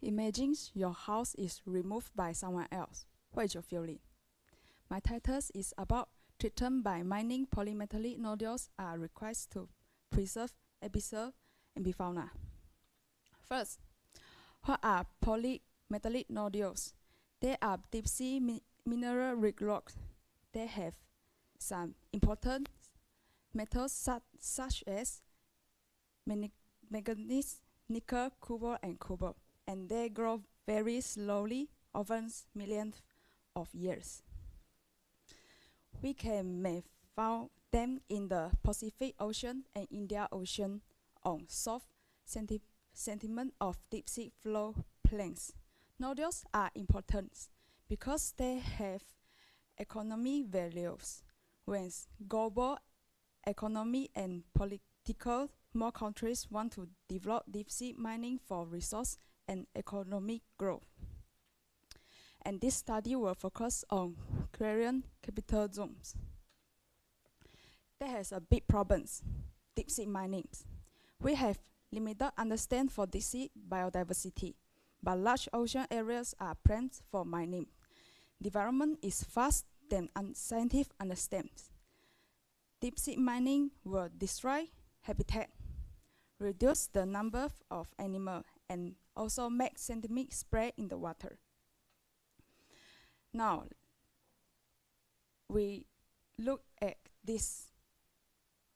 Imagine your house is removed by someone else. What is your feeling? My title is about treatment by mining polymetallic nodules are required to preserve abyssal epifauna. First, what are polymetallic nodules? They are deep-sea mineral rich rocks. They have some important metals such as manganese, nickel, cobalt, and cobalt, and they grow very slowly, often millions of years. We can find them in the Pacific Ocean and Indian Ocean on soft sediment of deep-sea floor plains. Nodules are important because they have economic values. When global economy and political, more countries want to develop deep-sea mining for resource and economic growth. And this study will focus on Korean capital zones. That has a big problems, deep-sea mining. We have limited understanding for deep-sea biodiversity, but large ocean areas are planned for mining. Development is fast than scientific understanding. Deep-sea mining will destroy habitat, reduce the number of animals, and also make sediment spread in the water. Now, we look at this.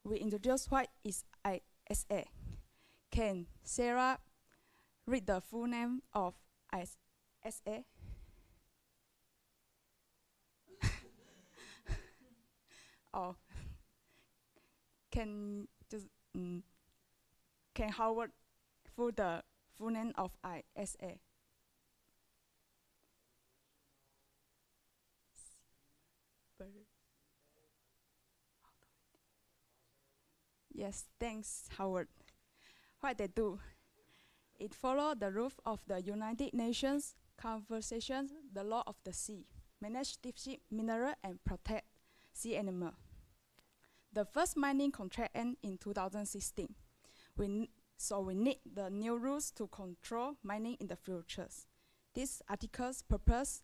We introduce what is ISA. Can Sarah read the full name of ISA? Or can Howard full the full name of ISA? Yes, thanks, Howard. What they do? It follows the rule of the United Nations Convention, the law of the sea, manage deep-sea mineral and protect sea animal. The first mining contract ended in 2016. So we need the new rules to control mining in the future. This article's purpose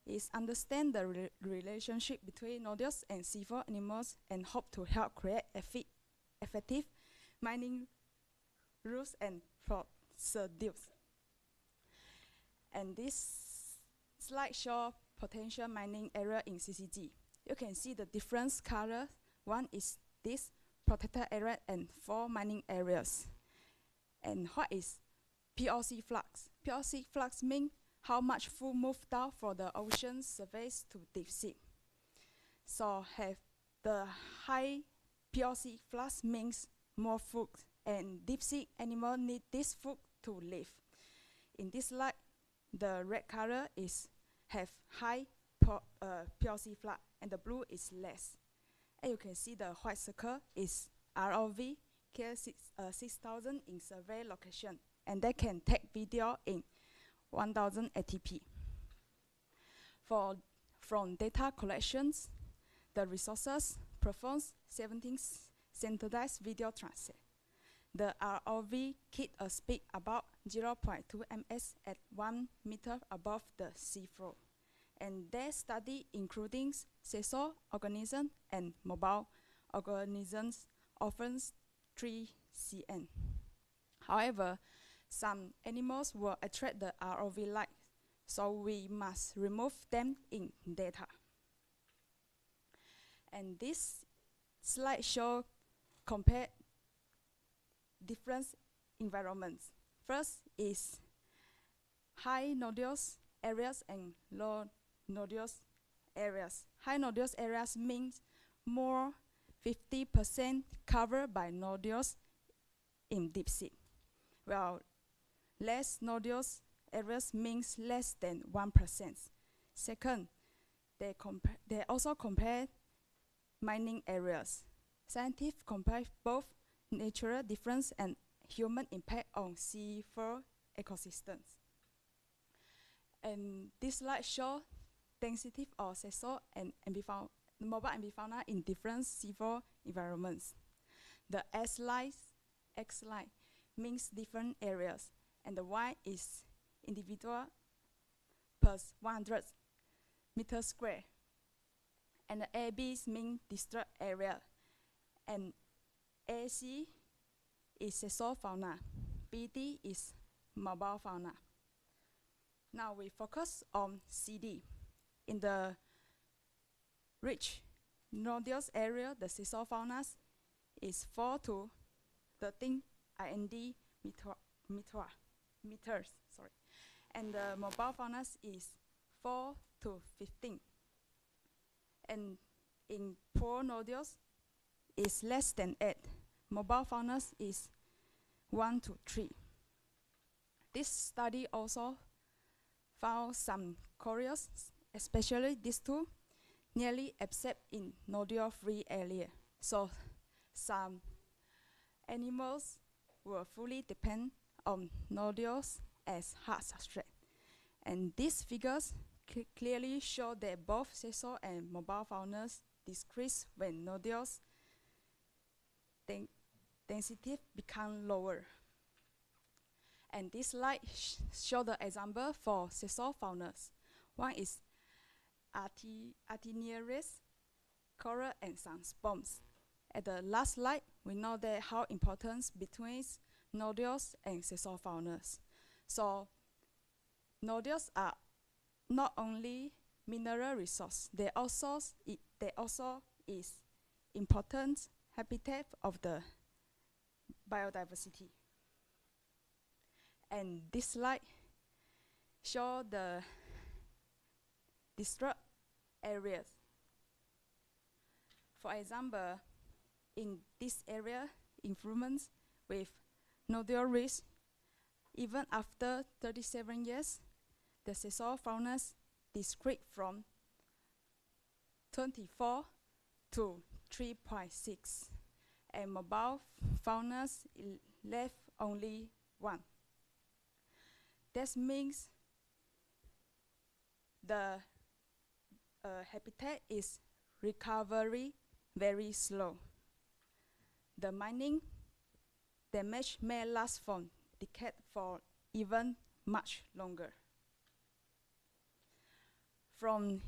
is understand the relationship between nodules and seafloor animals and hope to help create effective mining rules and procedures. And this slide shows potential mining area in CCG. You can see the different colors. One is this protected area and 4 mining areas. And what is POC flux? POC flux means how much food moved down from the ocean surface to deep sea. So have the high POC flux means more food, and deep sea animals need this food to live. In this slide, the red color is have high POC flux, and the blue is less. And you can see the white circle is ROV, K6000 in survey location, and they can take video in 1000 ATP. From data collections, the resources performs 17 standardized video transit. The ROV keep a speed about 0.2 ms at 1 meter above the seafloor. And their study including sessile organisms and mobile organisms often 3 cm. However, some animals will attract the ROV light, so we must remove them in data. And this slide shows compare different environments. First is high nodules areas and low nodules areas. High nodules areas means more 50% covered by nodules in deep sea, while less nodules areas means less than 1%. Second, they also compare mining areas. Scientists compare both natural difference and human impact on seafloor ecosystems. And this slide shows density of sessile and mobile amphifauna in different seafloor environments. The X line means different areas, and the Y is individual per 100 meters square. And the AB means disturbed area. And AC is sessile fauna. BD is mobile fauna. Now we focus on CD. In the rich nodules area, the sessile fauna is 4 to 13 IND meters. And the mobile fauna is 4 to 15. And in poor nodules, is less than 8. Mobile fauna is 1 to 3. This study also found some corals, especially these two, nearly absent in nodule-free area. So some animals will fully depend on nodules as hard substrate. And these figures clearly show that both sessile and mobile faunas decrease when nodules density become lower. And this slide show the example for sessile faunas. One is Artiniaris, coral, and some sponges. At the last slide, we know that how important between nodules and sessile faunas. So nodules are not only mineral resource, they also is important habitat of the biodiversity. And this slide show the disturbed areas. For example, in this area, influence with nodule risk, even after 37 years, the sessile fauna decreased from 24 to 3.6, and mobile fauna left only 1. That means the habitat is recovery very slow. The mining damage may last for decades for even much longer. From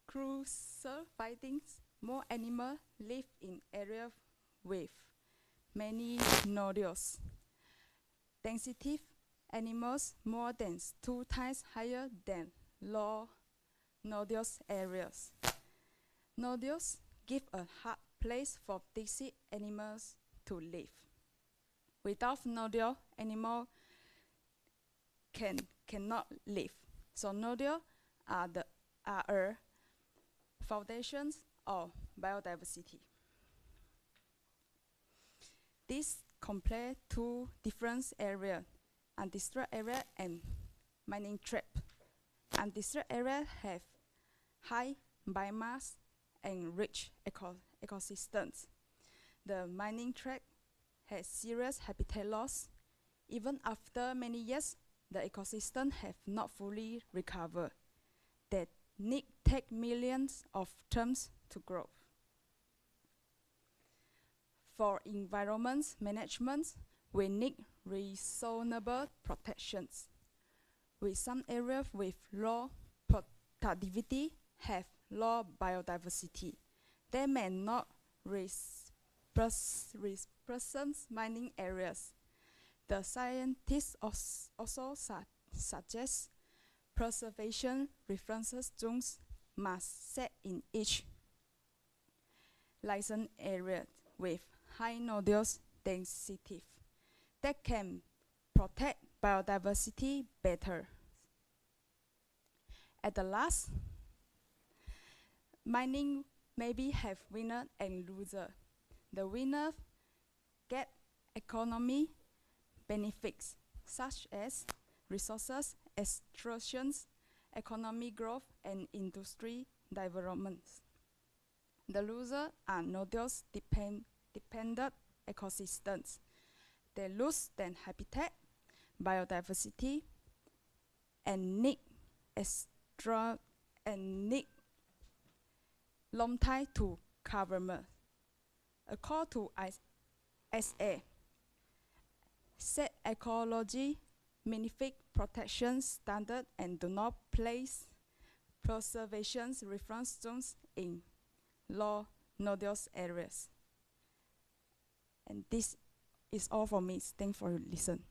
crucial findings, more animals live in areas with many nodules. Sensitive animals more than 2 times higher than low nodules areas. Nodules give a hard place for these animals to live. Without nodule, animals cannot live. So nodules are a foundation of biodiversity. This compares 2 different areas, undisturbed area and mining tract. Undisturbed areas have high biomass and rich ecosystems. The mining tract has serious habitat loss. Even after many years, the ecosystem have not fully recovered. That need take millions of terms to grow. For environment management, we need reasonable protections. With some areas with low productivity have low biodiversity, they may not represent mining areas. The scientists also suggest preservation reference zones must set in each licensed area with high nodules density that can protect biodiversity better. At the last, mining maybe have winner and loser. The winner get economy benefits such as resources extractions, economic growth, and industry development. The loser are nodules dependent ecosystems. They lose their habitat, biodiversity, and need long time to cover. According to SA, set ecology, magnific protection standard, and do not place preservation reference zones in low nodules areas. And this is all for me. Thanks for your listen.